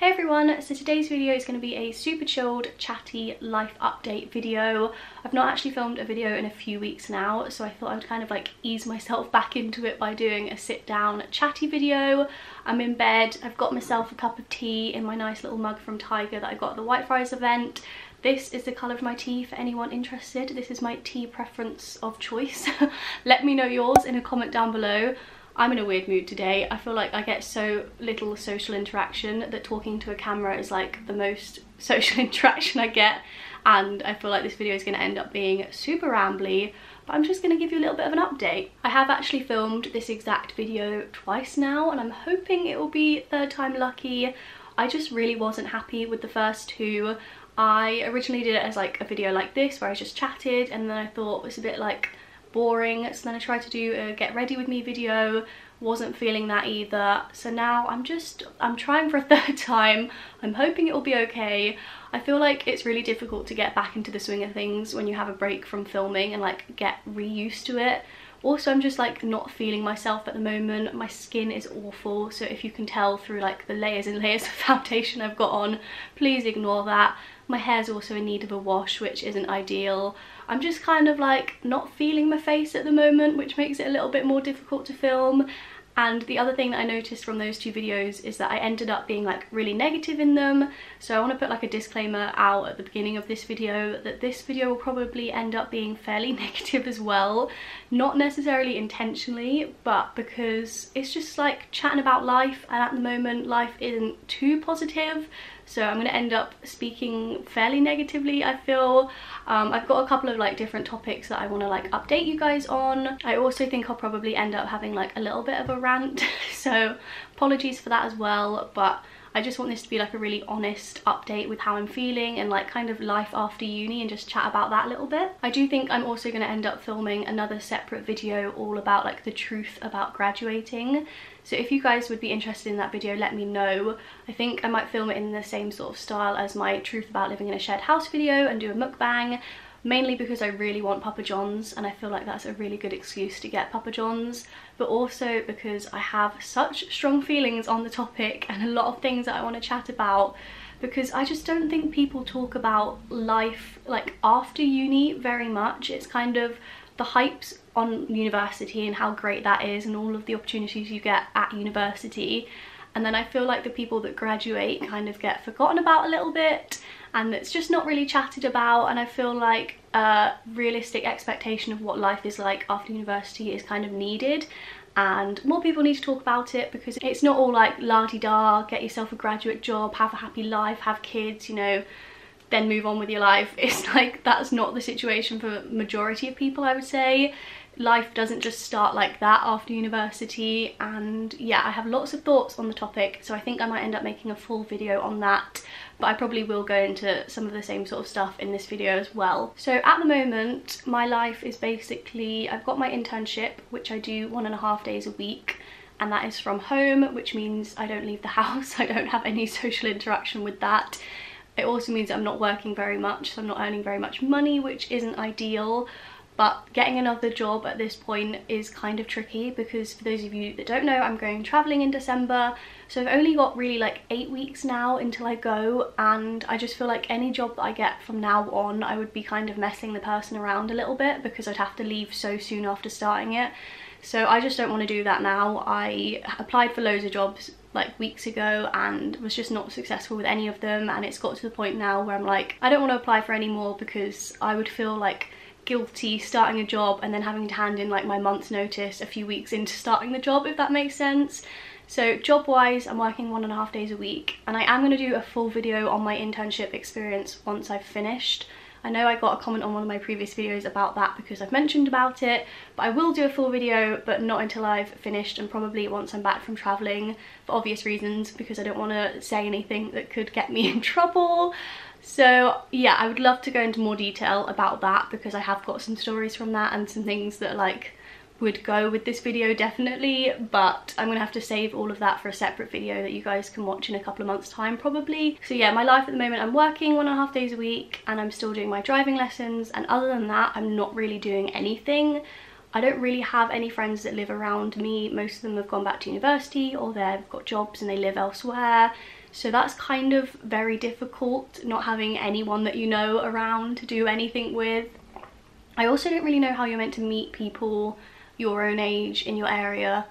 Hey everyone, so today's video is going to be a super chilled, chatty life update video. I've not actually filmed a video in a few weeks now, so I thought I would kind of like ease myself back into it by doing a sit down chatty video. I'm in bed, I've got myself a cup of tea in my nice little mug from Tiger that I got at the Whitefriars event. This is the colour of my tea for anyone interested. This is my tea preference of choice. Let me know yours in a comment down below. I'm in a weird mood today. I feel like I get so little social interaction that talking to a camera is like the most social interaction I get, and I feel like this video is going to end up being super rambly, but I'm just going to give you a little bit of an update. I have actually filmed this exact video twice now, and I'm hoping it will be third time lucky. I just really wasn't happy with the first two. I originally did it as like a video like this where I just chatted, and then I thought it was a bit like boring, so then I tried to do a get ready with me video, wasn't feeling that either, so now I'm trying for a third time. I'm hoping it will be okay. I feel like it's really difficult to get back into the swing of things when you have a break from filming and like get re-used to it. Also, I'm just like not feeling myself at the moment. My skin is awful, so if you can tell through like the layers and layers of foundation I've got on, please ignore that. My hair's also in need of a wash, which isn't ideal. I'm just kind of like not feeling my face at the moment, which makes it a little bit more difficult to film. And the other thing that I noticed from those two videos is that I ended up being like really negative in them. So I want to put like a disclaimer out at the beginning of this video that this video will probably end up being fairly negative as well. Not necessarily intentionally, but because it's just like chatting about life, and at the moment life isn't too positive. So I'm going to end up speaking fairly negatively, I feel. I've got a couple of like different topics that I want to like update you guys on. I also think I'll probably end up having like a little bit of a rant, so apologies for that as well, but I just want this to be like a really honest update with how I'm feeling and like kind of life after uni, and just chat about that a little bit. I do think I'm also going to end up filming another separate video all about like the truth about graduating. So if you guys would be interested in that video, let me know. I think I might film it in the same sort of style as my truth about living in a shared house video and do a mukbang, mainly because I really want Papa John's and I feel like that's a really good excuse to get Papa John's, but also because I have such strong feelings on the topic and a lot of things that I want to chat about, because I just don't think people talk about life like after uni very much. It's kind of the hypes on university and how great that is and all of the opportunities you get at university, and then I feel like the people that graduate kind of get forgotten about a little bit, and it's just not really chatted about. And I feel like a realistic expectation of what life is like after university is kind of needed, and more people need to talk about it, because it's not all like la-di-da, get yourself a graduate job, have a happy life, have kids, you know, then move on with your life. It's like that's not the situation for majority of people, I would say. Life doesn't just start like that after university, and yeah, I have lots of thoughts on the topic, so I think I might end up making a full video on that, but I probably will go into some of the same sort of stuff in this video as well. So at the moment my life is basically, I've got my internship, which I do 1.5 days a week, and that is from home, which means I don't leave the house. I don't have any social interaction with that. It also means I'm not working very much, so I'm not earning very much money, which isn't ideal. But getting another job at this point is kind of tricky, because for those of you that don't know, I'm going travelling in December, so I've only got really like 8 weeks now until I go, and I just feel like any job that I get from now on, I would be kind of messing the person around a little bit, because I'd have to leave so soon after starting it. So I just don't want to do that now. I applied for loads of jobs like weeks ago and was just not successful with any of them, and it's got to the point now where I'm like, I don't want to apply for any more, because I would feel like guilty starting a job and then having to hand in like my month's notice a few weeks into starting the job, if that makes sense. So job wise, I'm working 1.5 days a week, and I am going to do a full video on my internship experience once I've finished. I know I got a comment on one of my previous videos about that because I've mentioned about it, but I will do a full video, but not until I've finished, and probably once I'm back from travelling, for obvious reasons, because I don't want to say anything that could get me in trouble. So yeah, I would love to go into more detail about that, because I have got some stories from that and some things that like would go with this video definitely, but I'm gonna have to save all of that for a separate video that you guys can watch in a couple of months time probably. So yeah, my life at the moment, I'm working 1.5 days a week and I'm still doing my driving lessons, and other than that I'm not really doing anything. I don't really have any friends that live around me. Most of them have gone back to university or they've got jobs and they live elsewhere. So that's kind of very difficult, not having anyone that you know around to do anything with. I also don't really know how you're meant to meet people your own age in your area,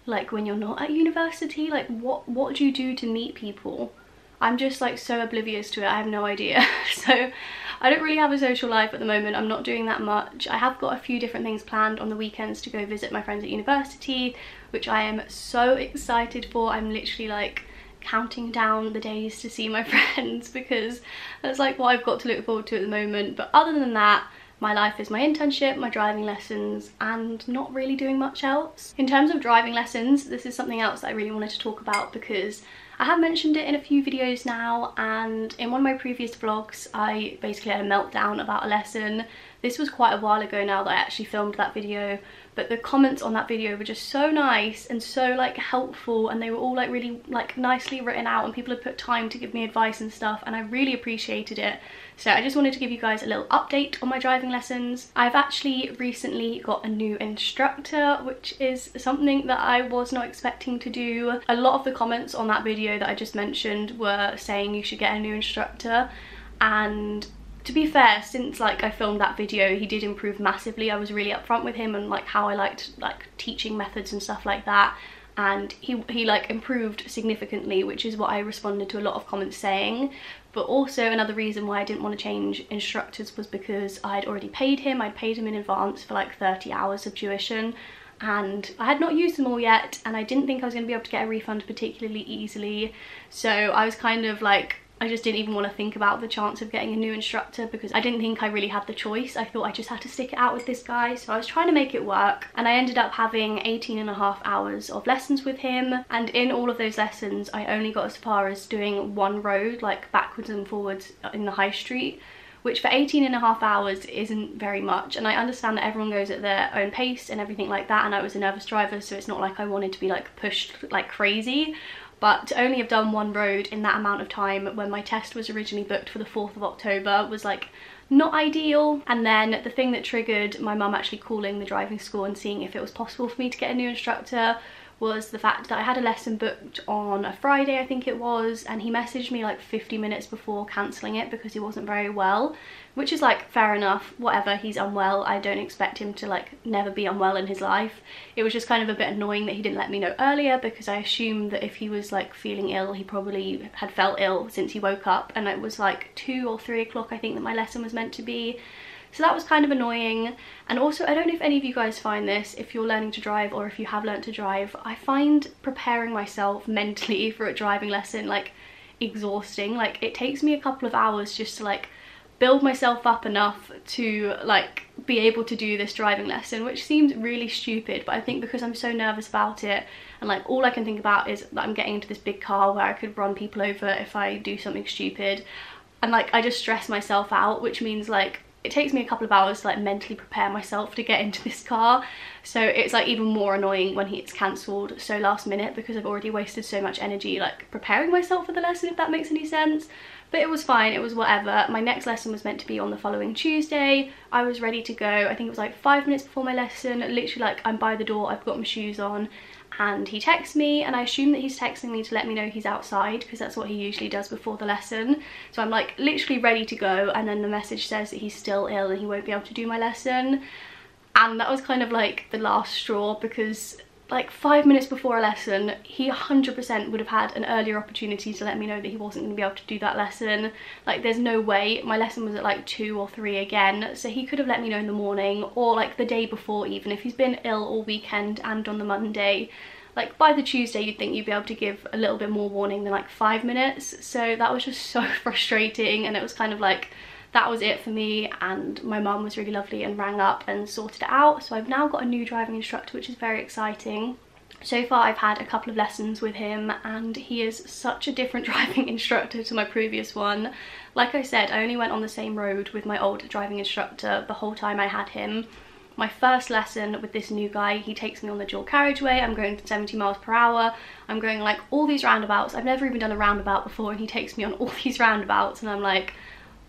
like when you're not at university. Like what do you do to meet people? I'm just like so oblivious to it, I have no idea. So I don't really have a social life at the moment. I'm not doing that much. I have got a few different things planned on the weekends to go visit my friends at university, which I am so excited for. I'm literally like counting down the days to see my friends because that's like what I've got to look forward to at the moment. But other than that, my life is my internship, my driving lessons, and not really doing much else. In terms of driving lessons, this is something else that I really wanted to talk about because I have mentioned it in a few videos now, and in one of my previous vlogs I basically had a meltdown about a lesson. This was quite a while ago now that I actually filmed that video, but the comments on that video were just so nice and so like helpful, and they were all like really like nicely written out, and people had put time to give me advice and stuff, and I really appreciated it. So I just wanted to give you guys a little update on my driving lessons. I've actually recently got a new instructor, which is something that I was not expecting to do. A lot of the comments on that video that I just mentioned were saying you should get a new instructor, and to be fair, since like I filmed that video, he did improve massively. I was really upfront with him and like how I liked like teaching methods and stuff like that, and he like improved significantly, which is what I responded to a lot of comments saying. But also another reason why I didn't want to change instructors was because I'd already paid him. I'd paid him in advance for like 30 hours of tuition, and I had not used them all yet, and I didn't think I was going to be able to get a refund particularly easily. So I was kind of like, I just didn't even want to think about the chance of getting a new instructor because I didn't think I really had the choice. I thought I just had to stick it out with this guy. So I was trying to make it work, and I ended up having 18.5 hours of lessons with him. And in all of those lessons, I only got as far as doing one road, like backwards and forwards in the high street, which for 18.5 hours isn't very much. And I understand that everyone goes at their own pace and everything like that. And I was a nervous driver, so it's not like I wanted to be like pushed like crazy. But to only have done one road in that amount of time when my test was originally booked for the 4th of October was like not ideal. And then the thing that triggered my mum actually calling the driving school and seeing if it was possible for me to get a new instructor was the fact that I had a lesson booked on a Friday, I think it was, and he messaged me like 50 minutes before cancelling it because he wasn't very well, which is like fair enough, whatever, he's unwell. I don't expect him to like never be unwell in his life. It was just kind of a bit annoying that he didn't let me know earlier, because I assumed that if he was like feeling ill, he probably had felt ill since he woke up, and it was like 2 or 3 o'clock I think that my lesson was meant to be. So that was kind of annoying. And also, I don't know if any of you guys find this, if you're learning to drive or if you have learnt to drive, I find preparing myself mentally for a driving lesson like exhausting. Like it takes me a couple of hours just to like build myself up enough to like be able to do this driving lesson, which seems really stupid, but I think because I'm so nervous about it, and like all I can think about is that I'm getting into this big car where I could run people over if I do something stupid, and like I just stress myself out, which means like it takes me a couple of hours to like mentally prepare myself to get into this car. So it's like even more annoying when it's cancelled so last minute, because I've already wasted so much energy like preparing myself for the lesson, if that makes any sense. But it was fine, it was whatever. My next lesson was meant to be on the following Tuesday. I was ready to go. I think it was like 5 minutes before my lesson, literally like I'm by the door, I've got my shoes on, and he texts me, and I assume that he's texting me to let me know he's outside, because that's what he usually does before the lesson. So I'm like literally ready to go, and then the message says that he's still ill and he won't be able to do my lesson. And that was kind of like the last straw, because like 5 minutes before a lesson, he 100% would have had an earlier opportunity to let me know that he wasn't going to be able to do that lesson. Like there's no way. My lesson was at like 2 or 3 again, so he could have let me know in the morning, or like the day before even, if he's been ill all weekend and on the Monday. Like by the Tuesday you'd think you'd be able to give a little bit more warning than like 5 minutes. So that was just so frustrating, and it was kind of like that was it for me. And my mum was really lovely and rang up and sorted it out. So I've now got a new driving instructor, which is very exciting. So far I've had a couple of lessons with him, and he is such a different driving instructor to my previous one. Like I said, I only went on the same road with my old driving instructor the whole time I had him. My first lesson with this new guy, he takes me on the dual carriageway. I'm going 70 miles per hour. I'm going like all these roundabouts. I've never even done a roundabout before, and he takes me on all these roundabouts, and I'm like,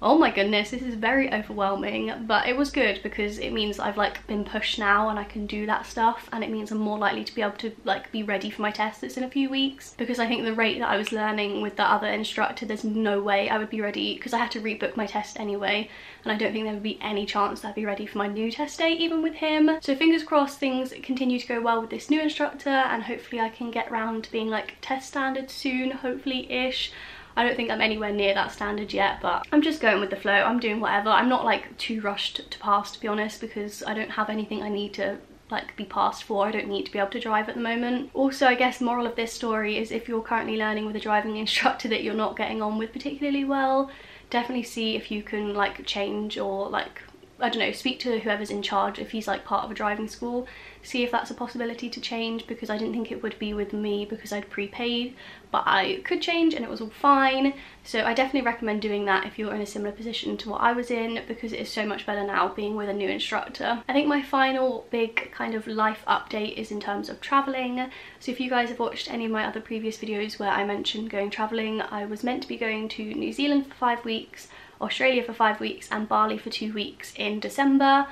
Oh my goodness, this is very overwhelming, but it was good because it means I've like been pushed now and I can do that stuff, and it means I'm more likely to be able to like be ready for my test that's in a few weeks, because I think the rate that I was learning with the other instructor, there's no way I would be ready, because I had to rebook my test anyway, and I don't think there would be any chance that I'd be ready for my new test date even with him. So fingers crossed things continue to go well with this new instructor, and hopefully I can get round to being like test standard soon, hopefully-ish. I don't think I'm anywhere near that standard yet, but I'm just going with the flow. I'm doing whatever. I'm not like too rushed to pass, to be honest, because I don't have anything I need to like be passed for. I don't need to be able to drive at the moment. Also, I guess moral of this story is if you're currently learning with a driving instructor that you're not getting on with particularly well, definitely see if you can like change, or like, I don't know, speak to whoever's in charge if he's like part of a driving school, see if that's a possibility to change, because I didn't think it would be with me because I'd prepaid, but I could change and it was all fine. So I definitely recommend doing that if you're in a similar position to what I was in, because it is so much better now being with a new instructor. I think my final big kind of life update is in terms of traveling. So if you guys have watched any of my other previous videos where I mentioned going traveling, I was meant to be going to New Zealand for 5 weeks, Australia for 5 weeks and Bali for 2 weeks in December,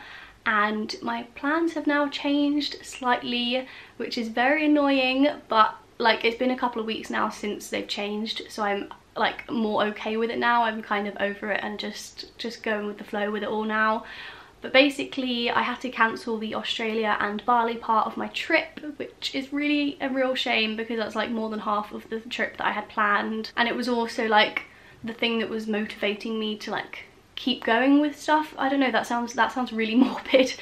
and my plans have now changed slightly, which is very annoying, but like it's been a couple of weeks now since they've changed, so I'm like more okay with it now. I'm kind of over it and just going with the flow with it all now. But basically I had to cancel the Australia and Bali part of my trip, which is really a real shame because that's like more than half of the trip that I had planned, and it was also like the thing that was motivating me to like keep going with stuff. I don't know, that sounds really morbid,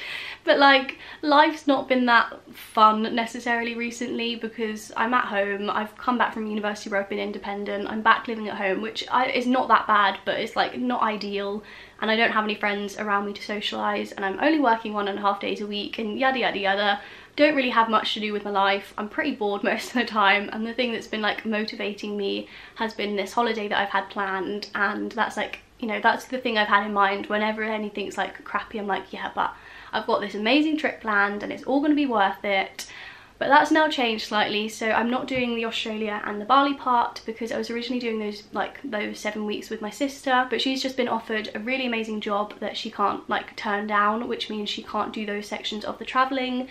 but like life's not been that fun necessarily recently because I'm at home. I've come back from university where I've been independent. I'm back living at home, which is not that bad, but it's like not ideal, and I don't have any friends around me to socialise, and I'm only working 1.5 days a week, and yada yada yada. Don't really have much to do with my life. I'm pretty bored most of the time, and the thing that's been like motivating me has been this holiday that I've had planned, and that's like, you know, that's the thing I've had in mind whenever anything's like crappy. I'm like, yeah, but I've got this amazing trip planned and it's all going to be worth it. But that's now changed slightly, so I'm not doing the Australia and the Bali part because I was originally doing those 7 weeks with my sister, but she's just been offered a really amazing job that she can't like turn down, which means she can't do those sections of the travelling.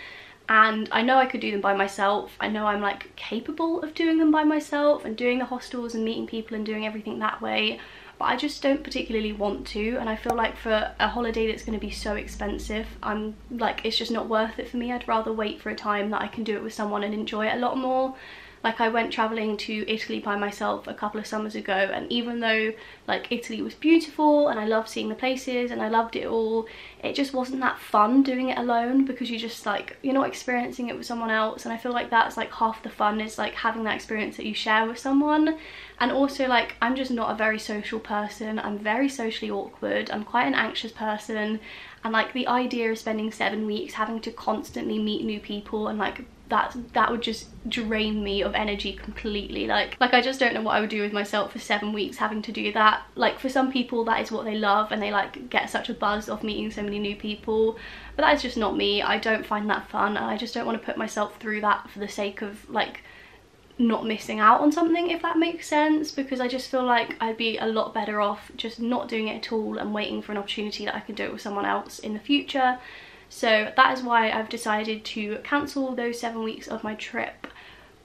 And I know I could do them by myself. I know I'm like capable of doing them by myself and doing the hostels and meeting people and doing everything that way, but I just don't particularly want to, and I feel like for a holiday that's going to be so expensive, I'm like, it's just not worth it for me. I'd rather wait for a time that I can do it with someone and enjoy it a lot more. Like I went travelling to Italy by myself a couple of summers ago, and even though like Italy was beautiful and I loved seeing the places and I loved it all, it just wasn't that fun doing it alone because you just like, you're not experiencing it with someone else, and I feel like that's like half the fun, is like having that experience that you share with someone. And also like I'm just not a very social person. I'm very socially awkward. I'm quite an anxious person, and like the idea of spending 7 weeks having to constantly meet new people and like that would just drain me of energy completely. Like I just don't know what I would do with myself for 7 weeks having to do that. Like for some people that is what they love and they like get such a buzz of meeting so many new people, but that is just not me. I don't find that fun, and I just don't want to put myself through that for the sake of like not missing out on something, if that makes sense, because I just feel like I'd be a lot better off just not doing it at all and waiting for an opportunity that I can do it with someone else in the future. So that is why I've decided to cancel those 7 weeks of my trip,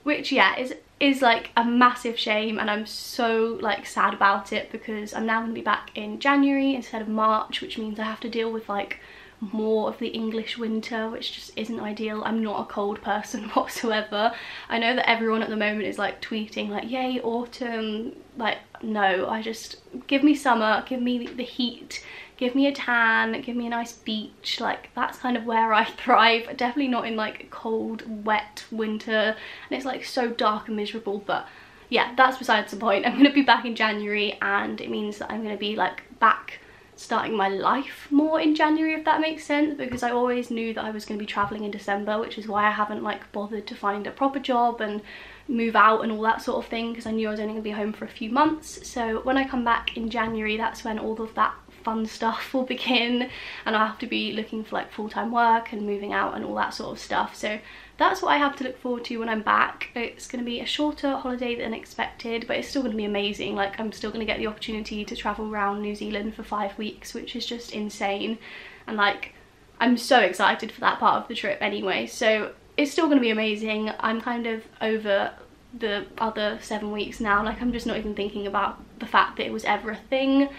which yeah is like a massive shame, and I'm so like sad about it because I'm now going to be back in January instead of March, which means I have to deal with like more of the English winter, which just isn't ideal. I'm not a cold person whatsoever. I know that everyone at the moment is like tweeting like, yay autumn, like no, I just, give me summer, give me the heat, give me a tan, give me a nice beach. Like that's kind of where I thrive. Definitely not in like cold wet winter, and it's like so dark and miserable. But yeah, that's besides the point. I'm going to be back in January, and it means that I'm going to be like back starting my life more in January, if that makes sense, because I always knew that I was going to be traveling in December, which is why I haven't like bothered to find a proper job and move out and all that sort of thing, because I knew I was only going to be home for a few months. So when I come back in January, that's when all of that fun stuff will begin, and I'll have to be looking for like full-time work and moving out and all that sort of stuff. So that's what I have to look forward to when I'm back. It's going to be a shorter holiday than expected, but it's still going to be amazing. Like, I'm still going to get the opportunity to travel around New Zealand for 5 weeks, which is just insane. And like, I'm so excited for that part of the trip anyway, so it's still going to be amazing. I'm kind of over the other 7 weeks now. Like, I'm just not even thinking about the fact that it was ever a thing.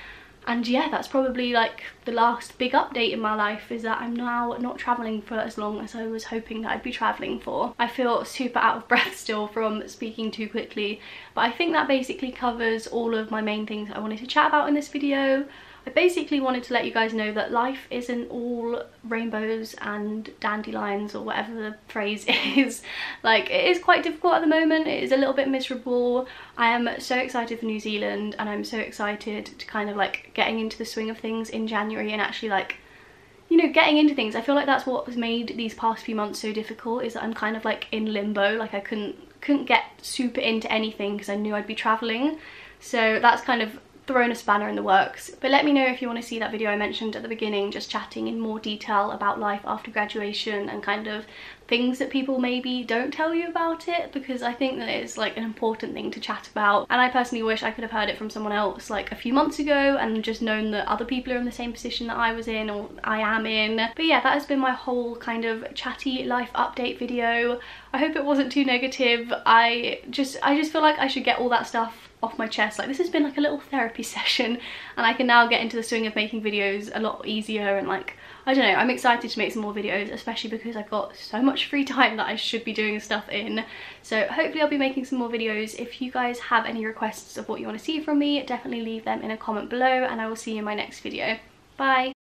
And yeah, that's probably like the last big update in my life, is that I'm now not traveling for as long as I was hoping that I'd be traveling for. I feel super out of breath still from speaking too quickly, but I think that basically covers all of my main things I wanted to chat about in this video. I basically wanted to let you guys know that life isn't all rainbows and dandelions, or whatever the phrase is. Like, it is quite difficult at the moment. It is a little bit miserable. I am so excited for New Zealand, and I'm so excited to kind of like getting into the swing of things in January and actually like, you know, getting into things. I feel like that's what has made these past few months so difficult, is that I'm kind of like in limbo. Like, I couldn't get super into anything because I knew I'd be traveling. So that's kind of thrown a spanner in the works. But let me know if you want to see that video I mentioned at the beginning, just chatting in more detail about life after graduation and kind of things that people maybe don't tell you about it, because I think that it's like an important thing to chat about. And I personally wish I could have heard it from someone else like a few months ago and just known that other people are in the same position that I was in, or I am in. But yeah, that has been my whole kind of chatty life update video. I hope it wasn't too negative. I just feel like I should get all that stuff off my chest. Like, this has been like a little therapy session, and I can now get into the swing of making videos a lot easier. And like, I don't know, I'm excited to make some more videos, especially because I've got so much free time that I should be doing stuff in. So hopefully I'll be making some more videos. If you guys have any requests of what you want to see from me, definitely leave them in a comment below, and I will see you in my next video. Bye!